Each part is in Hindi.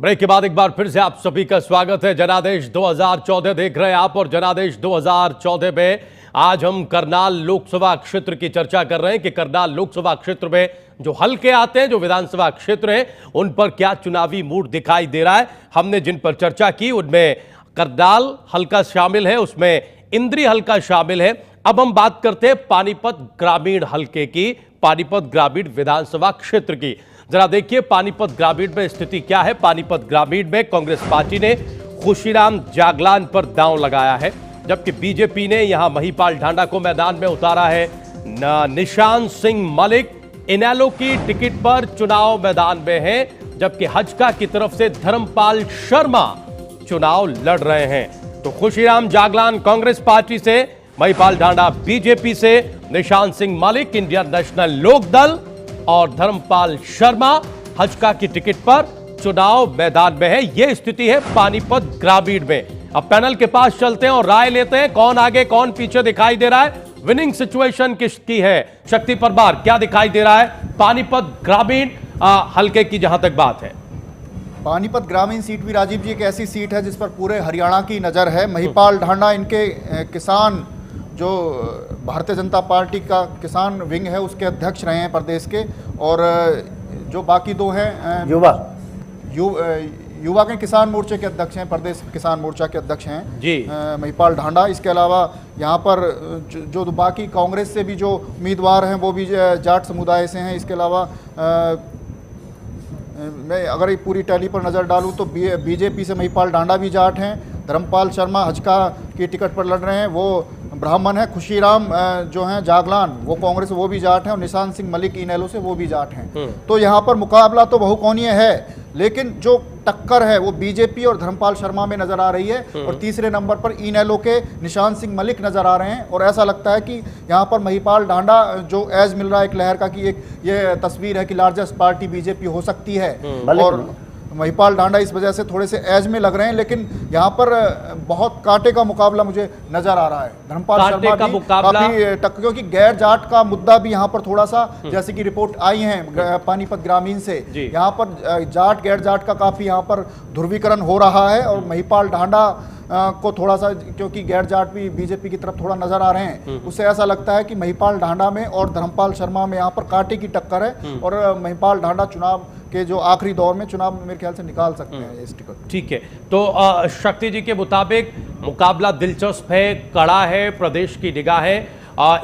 ब्रेक के बाद एक बार फिर से आप सभी का स्वागत है। जनादेश 2014 देख रहे हैं आप, और जनादेश 2014 में आज हम करनाल लोकसभा क्षेत्र की चर्चा कर रहे हैं कि करनाल लोकसभा क्षेत्र में जो हल्के आते हैं, जो विधानसभा क्षेत्र हैं, उन पर क्या चुनावी मूड दिखाई दे रहा है। हमने जिन पर चर्चा की उनमें करनाल हल्का शामिल है, उसमें इंद्री हल्का शामिल है। अब हम बात करते हैं पानीपत ग्रामीण हल्के की, पानीपत ग्रामीण विधानसभा क्षेत्र की। जरा देखिए पानीपत ग्रामीण में स्थिति क्या है। पानीपत ग्रामीण में कांग्रेस पार्टी ने खुशीराम जागलान पर दांव लगाया है, जबकि बीजेपी ने यहां महिपाल ढांडा को मैदान में उतारा है। निशान सिंह मलिक इनेलो की टिकट पर चुनाव मैदान में हैं, जबकि हजका की तरफ से धर्मपाल शर्मा चुनाव लड़ रहे हैं। तो खुशीराम जागलान कांग्रेस पार्टी से, महिपाल ढांडा बीजेपी से, निशान सिंह मलिक इंडियन नेशनल लोकदल और धर्मपाल शर्मा हजका की टिकट पर चुनाव मैदान में है। यह स्थिति है पानीपत ग्रामीण में। अब पैनल के पास चलते हैं और राय लेते हैं, कौन आगे कौन पीछे दिखाई दे रहा है। विनिंग सिचुएशन किसकी है? शक्ति परमार, क्या दिखाई दे रहा है पानीपत ग्रामीण हल्के की जहां तक बात है? पानीपत ग्रामीण सीट भी राजीव जी एक ऐसी सीट है जिस पर पूरे हरियाणा की नज़र है। महिपाल ढांडा इनके किसान, जो भारतीय जनता पार्टी का किसान विंग है, उसके अध्यक्ष रहे हैं प्रदेश के, और जो बाकी दो हैं युवा के किसान मोर्चे के अध्यक्ष हैं, प्रदेश किसान मोर्चा के अध्यक्ष हैं जी महिपाल ढांडा। इसके अलावा यहाँ पर जो बाकी कांग्रेस से भी जो उम्मीदवार हैं वो भी जाट समुदाय से हैं। इसके अलावा मैं अगर पूरी टैली पर नज़र डालूं तो बीजेपी से महिपाल ढांडा भी जाट हैं, धर्मपाल शर्मा हजका की टिकट पर लड़ रहे हैं, वो ब्राह्मण है, खुशीराम जो हैं जागलान वो कांग्रेस वो भी जाट हैं, और निशान सिंह मलिक इनेलो से वो भी जाट हैं। तो यहाँ पर मुकाबला तो बहुकोणीय है, लेकिन जो टक्कर है वो बीजेपी और धर्मपाल शर्मा में नजर आ रही है, और तीसरे नंबर पर इनेलो के निशान सिंह मलिक नजर आ रहे हैं। और ऐसा लगता है कि यहाँ पर महिपाल ढांडा जो एज मिल रहा है एक लहर का, कि एक ये तस्वीर है कि लार्जेस्ट पार्टी बीजेपी हो सकती है, और महिपाल ढांडा इस वजह से थोड़े से एज में लग रहे हैं। लेकिन यहाँ पर बहुत कांटे का मुकाबला मुझे नजर आ रहा है। धर्मपाल शर्मा का काफी क्योंकि गैर जाट का मुद्दा भी यहाँ पर थोड़ा सा, जैसे कि रिपोर्ट आई है पानीपत ग्रामीण से, यहाँ पर जाट गैर जाट का काफी यहाँ पर ध्रुवीकरण हो रहा है। और महिपाल ढांडा को थोड़ा सा, क्योंकि गैर जाट भी बीजेपी की तरफ थोड़ा नजर आ रहे हैं, उससे ऐसा लगता है कि महिपाल ढांडा में और धर्मपाल शर्मा में यहाँ पर कांटे की टक्कर है, और महिपाल ढांडा चुनाव के जो आखिरी दौर में चुनाव मेरे ख्याल से निकाल सकते हैं इस टिकट। ठीक है, तो शक्ति जी के मुताबिक मुकाबला दिलचस्प है, कड़ा है, प्रदेश की निगाहें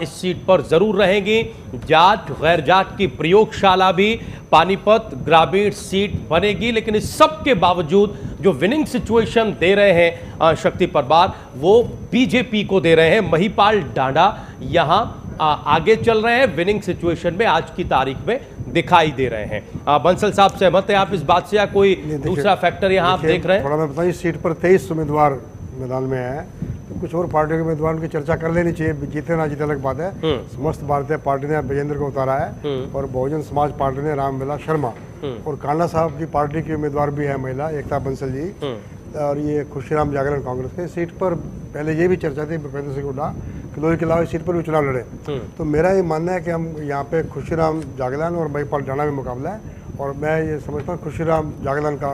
इस सीट पर जरूर रहेंगी। जाट गैर जाट की प्रयोगशाला भी पानीपत ग्रामीण सीट बनेगी, लेकिन इस सब के बावजूद जो विनिंग सिचुएशन दे रहे हैं शक्ति परमार, वो बीजेपी को दे रहे हैं। महिपाल ढांडा यहां आगे चल रहे हैं विनिंग सिचुएशन में, आज की तारीख में दिखाई दे रहे हैं। बंसल साहब सहमत हैं आप इस बात से, या कोई दूसरा फैक्टर यहां आप देख रहे हैं? थोड़ा मैं बताइए, सीट पर 23 उम्मीदवार मैदान में है, तो कुछ और पार्टियों के उम्मीदवारों की चर्चा कर लेनी चाहिए। जीते ना जीते अलग बात है। समस्त भारतीय पार्टी ने विजेंद्र को उतारा है, और बहुजन समाज पार्टी ने रामविलास शर्मा, और कांडा साहब की पार्टी की उम्मीदवार भी है महिला एकता बंसल जी, और ये खुशीराम जागरण कांग्रेस के। सीट पर पहले ये भी चर्चा थी भूपेंद्र सिंह हुड्डा किलोई के अलावा सीट पर भी चुनाव लड़े, तो मेरा ये मानना है कि हम यहाँ पे खुशीराम जागलान और महिपाल ढांडा में मुकाबला है, और मैं ये समझता हूँ खुशीराम जागलान का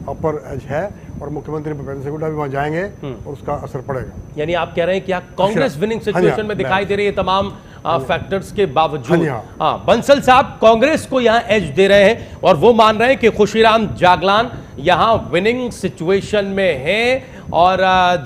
अपर एज है, और मुख्यमंत्री भूपेंद्र सिंह हुड्डा भी वहाँ जाएंगे और उसका असर पड़ेगा। यानी आप कह रहे हैं कि कांग्रेस विनिंग सिचुएशन में दिखाई दे रही है तमाम फैक्टर्स के बावजूद। हाँ, बंसल साहब कांग्रेस को यहाँ एज दे रहे हैं, और वो मान रहे हैं कि खुशीराम जागलान यहाँ विनिंग सिचुएशन में है। और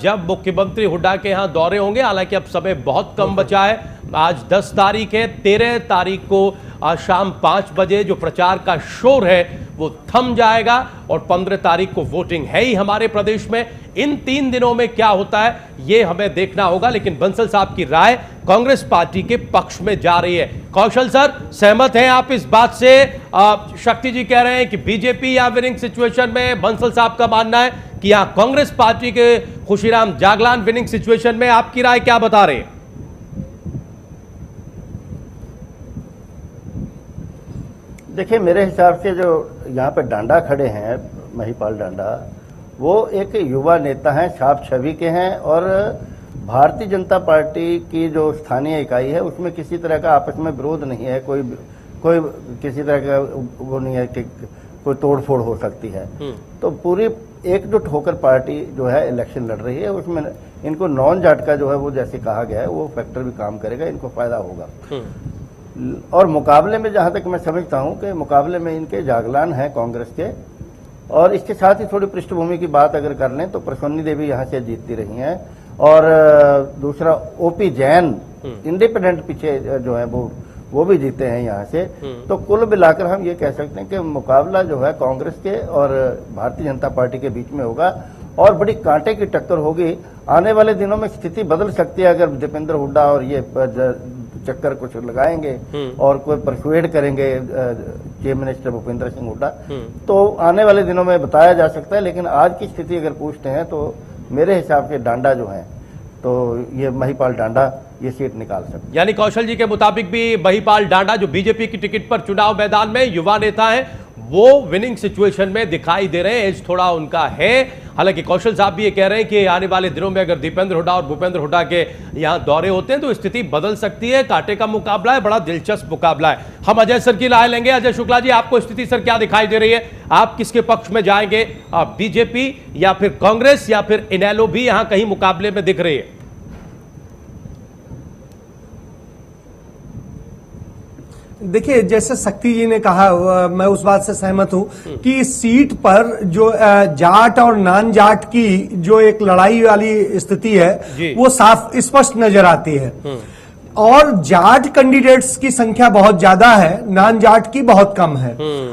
जब मुख्यमंत्री हुड्डा के यहाँ दौरे होंगे, हालांकि अब समय बहुत कम बचा है, आज 10 तारीख है, 13 तारीख को शाम 5 बजे जो प्रचार का शोर है वो थम जाएगा, और 15 तारीख को वोटिंग है ही हमारे प्रदेश में। इन 3 दिनों में क्या होता है ये हमें देखना होगा, लेकिन बंसल साहब की राय कांग्रेस पार्टी के पक्ष में जा रही है। कौशल सर, सहमत हैं आप इस बात से? शक्ति जी कह रहे हैं कि बीजेपी या विनिंग सिचुएशन में, बंसल साहब का मानना है कि यहाँ कांग्रेस पार्टी के खुशीराम जागलान विनिंग सिचुएशन में। आपकी राय क्या बता रहे हैं? देखिए, मेरे हिसाब से जो यहाँ पे डांडा खड़े हैं, महिपाल ढांडा, वो एक युवा नेता हैं, छाप छवि के हैं, और भारतीय जनता पार्टी की जो स्थानीय इकाई है उसमें किसी तरह का आपस में विरोध नहीं है, कोई किसी तरह का वो नहीं है कि कोई तोड़फोड़ हो सकती है। तो पूरी एकजुट होकर पार्टी जो है इलेक्शन लड़ रही है, उसमें इनको नॉन जाट का जो है वो जैसे कहा गया है वो फैक्टर भी काम करेगा, इनको फायदा होगा। और मुकाबले में जहां तक मैं समझता हूं कि मुकाबले में इनके जागलान है कांग्रेस के, और इसके साथ ही थोड़ी पृष्ठभूमि की बात अगर कर लें तो प्रसन्नी देवी यहां से जीतती रही हैं, और दूसरा ओपी जैन इंडिपेंडेंट पीछे जो है वो भी जीते हैं यहाँ से। तो कुल मिलाकर हम ये कह सकते हैं कि मुकाबला जो है कांग्रेस के और भारतीय जनता पार्टी के बीच में होगा, और बड़ी कांटे की टक्कर होगी। आने वाले दिनों में स्थिति बदल सकती है अगर दीपेंद्र हुड्डा और ये चक्कर कुछ लगाएंगे और कोई परसुएड करेंगे चीफ मिनिस्टर भूपेंद्र सिंह हुड्डा, तो आने वाले दिनों में बताया जा सकता है। लेकिन आज की स्थिति अगर पूछते हैं तो मेरे हिसाब से डांडा जो है तो ये महिपाल डांडा ये सीट निकाल सकते। यानी कौशल जी के मुताबिक भी महिपाल डांडा जो बीजेपी की टिकट पर चुनाव मैदान में युवा नेता हैं, वो विनिंग सिचुएशन में दिखाई दे रहे हैं, एज थोड़ा उनका है। हालांकि कौशल साहब भी ये कह रहे हैं कि आने वाले दिनों में अगर दीपेंद्र हुड्डा और भूपेंद्र हुड्डा के यहां दौरे होते हैं तो स्थिति बदल सकती है। कांटे का मुकाबला है, बड़ा दिलचस्प मुकाबला है। हम अजय सर की राय लेंगे। अजय शुक्ला जी, आपको स्थिति सर क्या दिखाई दे रही है? आप किसके पक्ष में जाएंगे? बीजेपी या फिर कांग्रेस या फिर इनेलो भी यहां कहीं मुकाबले में दिख रही है? देखिए, जैसे शक्ति जी ने कहा, मैं उस बात से सहमत हूं कि इस सीट पर जो जाट और नॉन जाट की जो एक लड़ाई वाली स्थिति है वो साफ स्पष्ट नजर आती है। और जाट कैंडिडेट्स की संख्या बहुत ज्यादा है, नॉन जाट की बहुत कम है।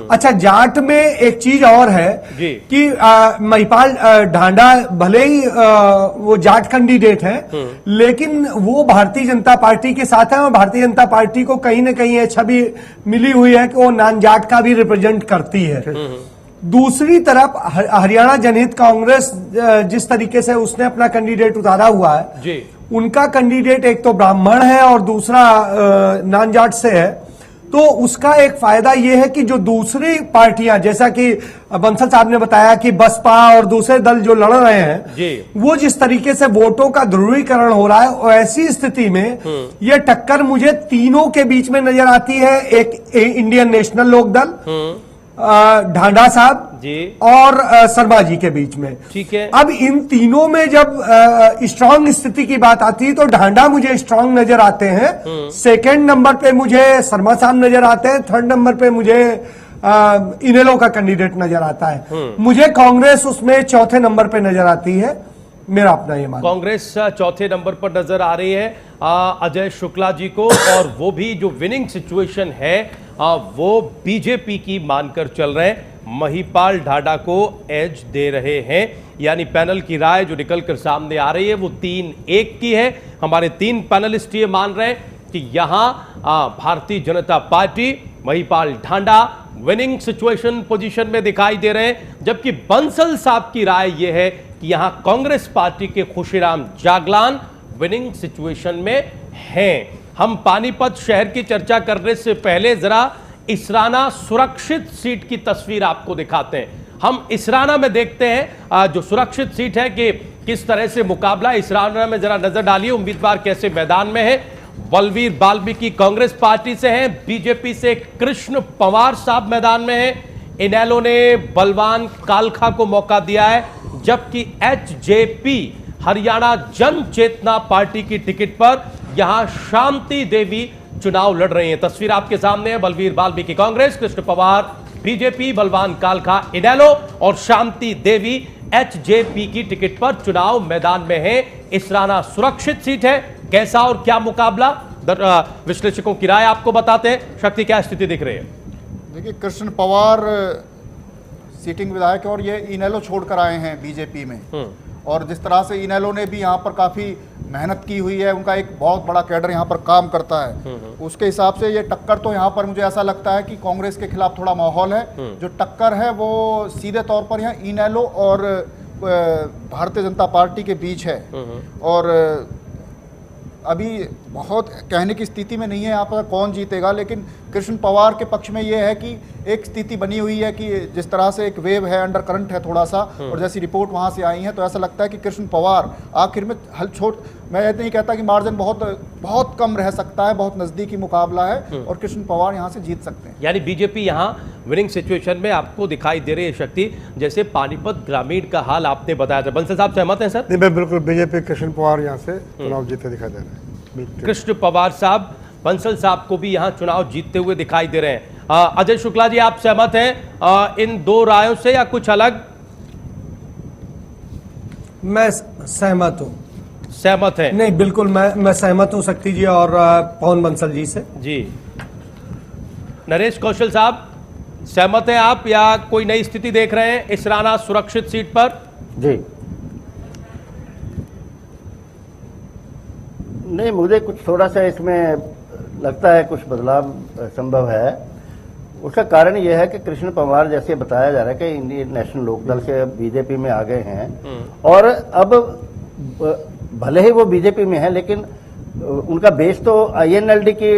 अच्छा, जाट में एक चीज और है कि महिपाल ढांडा भले ही वो जाट कैंडिडेट है, लेकिन वो भारतीय जनता पार्टी के साथ है और भारतीय जनता पार्टी को कहीं ना कहीं ये छवि मिली हुई है कि वो नॉन जाट का भी रिप्रेजेंट करती है। दूसरी तरफ हरियाणा जनहित कांग्रेस जिस तरीके से उसने अपना कैंडिडेट उतारा हुआ है, उनका कैंडिडेट एक तो ब्राह्मण है और दूसरा नॉन जाट से है, तो उसका एक फायदा यह है कि जो दूसरी पार्टियां, जैसा कि बंसल साहब ने बताया कि बसपा और दूसरे दल जो लड़ रहे हैं, वो जिस तरीके से वोटों का ध्रुवीकरण हो रहा है, ऐसी स्थिति में यह टक्कर मुझे तीनों के बीच में नजर आती है। एक इंडियन नेशनल लोकदल, ढांडा साहब और शर्मा जी के बीच में। ठीक है। अब इन तीनों में जब स्ट्रांग स्थिति की बात आती है तो ढांडा मुझे स्ट्रांग नजर आते हैं, सेकंड नंबर पे मुझे शर्मा साहब नजर आते हैं, थर्ड नंबर पे मुझे इनेलो का कैंडिडेट नजर आता है। मुझे कांग्रेस उसमें चौथे नंबर पे नजर आती है, मेरा अपना ये मानना। कांग्रेस चौथे नंबर पर नजर आ रही है अजय शुक्ला जी को, और वो भी जो विनिंग सिचुएशन है वो बीजेपी की मानकर चल रहे हैं, महिपाल ढांडा को एज दे रहे हैं। यानी पैनल की राय जो निकलकर सामने आ रही है वो 3-1 की है। हमारे 3 पैनलिस्ट ये मान रहे हैं कि यहां Bharatiya Janata party, Mahipal Dhanda winning situation position में दिखाई दे रहे हैं, जबकि बंसल साहब की राय यह है कि यहां कांग्रेस पार्टी के खुशीराम जागलान विनिंग सिचुएशन में हैं। हम पानीपत शहर की चर्चा करने से पहले जरा इसराना सुरक्षित सीट की तस्वीर आपको दिखाते हैं। हम इसराना में देखते हैं जो सुरक्षित सीट है कि किस तरह से मुकाबला। इसराना में जरा नजर डालिए उम्मीदवार कैसे मैदान में है। बलवीर बाल्मीकि कांग्रेस पार्टी से हैं, बीजेपी से कृष्ण पवार साहब मैदान में हैं, इनेलो ने बलवान कालखा को मौका दिया है, जबकि एचजेपी हरियाणा जन चेतना पार्टी की टिकट पर यहां शांति देवी चुनाव लड़ रही हैं। तस्वीर आपके सामने है। बलवीर बाल्मीकि कांग्रेस, कृष्ण पवार बीजेपी, बलवान कालखा इनेलो और शांति देवी एचजेपी की टिकट पर चुनाव मैदान में है। इसराना सुरक्षित सीट है। कैसा और क्या मुकाबला, विश्लेषकों की राय आपको बताते हैं। शक्ति, क्या स्थिति दिख रही है? देखिए, कृष्ण पवार सीटिंग विधायक है और ये इनेलो छोड़कर आए हैं बीजेपी में, और जिस तरह से इनेलो ने भी यहाँ पर काफ़ी मेहनत की हुई है, उनका एक बहुत बड़ा कैडर यहाँ पर काम करता है, उसके हिसाब से ये टक्कर तो यहाँ पर मुझे ऐसा लगता है कि कांग्रेस के खिलाफ थोड़ा माहौल है। जो टक्कर है वो सीधे तौर पर यहाँ इनेलो और भारतीय जनता पार्टी के बीच है, और अभी बहुत कहने की स्थिति में नहीं है यहाँ पर कौन जीतेगा। लेकिन कृष्ण पवार के पक्ष में ये है कि एक स्थिति बनी हुई है कि जिस तरह से एक वेव है, अंडर करंट है थोड़ा सा, और जैसी रिपोर्ट वहां से आई है तो ऐसा लगता है कि कृष्ण पवार आखिर में मैं ये नहीं कहता कि मार्जिन बहुत कम रह सकता है, बहुत नजदीकी मुकाबला है और कृष्ण पवार यहां से जीत सकते हैं। यानी बीजेपी यहां विनिंग सिचुएशन में आपको दिखाई दे रही है शक्ति, जैसे पानीपत ग्रामीण का हाल आपने बताया था। बंसल साहब सहमत हैं सर? नहीं, मैं बिल्कुल बीजेपी कृष्ण पवार यहाँ से चुनाव जीते दिखाई दे रहे हैं। कृष्ण पवार साहब, बंसल साहब को भी यहां चुनाव जीतते हुए दिखाई दे रहे हैं। अजय शुक्ला जी, आप सहमत हैं इन दो रायों से या कुछ अलग? मैं सहमत हूं। सहमत है? नहीं, बिल्कुल मैं सहमत हूं शक्ति जी और पवन बंसल जी से। जी। नरेश कौशल साहब, सहमत हैं आप या कोई नई स्थिति देख रहे हैं इसराना सुरक्षित सीट पर? जी नहीं, मुझे कुछ थोड़ा सा इसमें लगता है कुछ बदलाव संभव है। उसका कारण यह है कि कृष्ण पवार, जैसे बताया जा रहा है कि इंडियन नेशनल लोकदल से बीजेपी में आ गए हैं और अब भले ही वो बीजेपी में है लेकिन उनका बेस तो आईएनएलडी की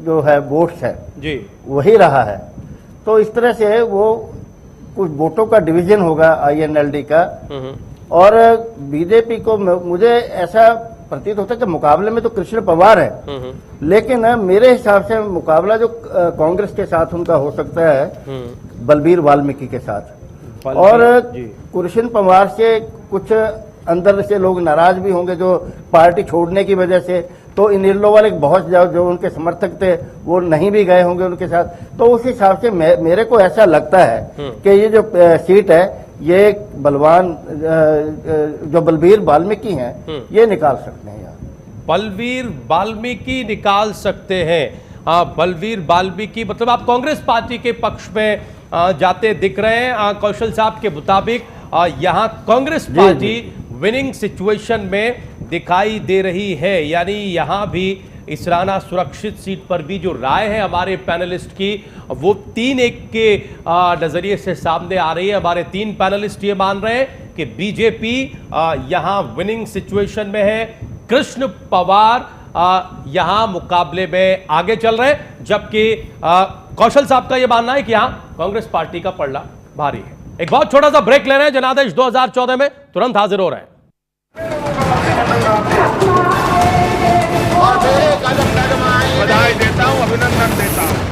जो है वोट्स है जी, वही रहा है। तो इस तरह से वो कुछ वोटों का डिवीजन होगा आईएनएलडी का, और बीजेपी को मुझे ऐसा प्रतीत होता है कि मुकाबले में तो कृष्ण पवार है, लेकिन मेरे हिसाब से मुकाबला जो कांग्रेस के साथ उनका हो सकता है बलबीर वाल्मीकि के साथ। और कृष्ण पवार से कुछ अंदर से लोग नाराज भी होंगे जो पार्टी छोड़ने की वजह से, तो इनेलो वाले बहुत जो उनके समर्थक थे वो नहीं भी गए होंगे उनके साथ। तो उस हिसाब से मेरे को ऐसा लगता है कि ये जो सीट है ये बलवान जो बलबीर वाल्मीकि हैं ये निकाल सकते हैं। यार बलबीर वाल्मीकि निकाल सकते हैं। बलबीर वाल्मीकि, मतलब आप कांग्रेस पार्टी के पक्ष में जाते दिख रहे हैं। कौशल साहब के मुताबिक यहां कांग्रेस पार्टी विनिंग सिचुएशन में दिखाई दे रही है, यानी यहां भी इसराना सुरक्षित सीट पर भी जो राय है हमारे पैनलिस्ट की वो 3-1 के नजरिए से सामने आ रही है। हमारे 3 पैनलिस्ट ये मान रहे हैं कि बीजेपी यहां विनिंग सिचुएशन में है, कृष्ण पवार यहां मुकाबले में आगे चल रहे हैं, जबकि कौशल साहब का यह मानना है कि यहां कांग्रेस पार्टी का पलड़ा भारी है। एक बहुत छोटा सा ब्रेक ले रहे हैं, जनादेश 2014 में तुरंत हाजिर हो रहे हैं। बधाई देता हूं, अभिनंदन देता हूं।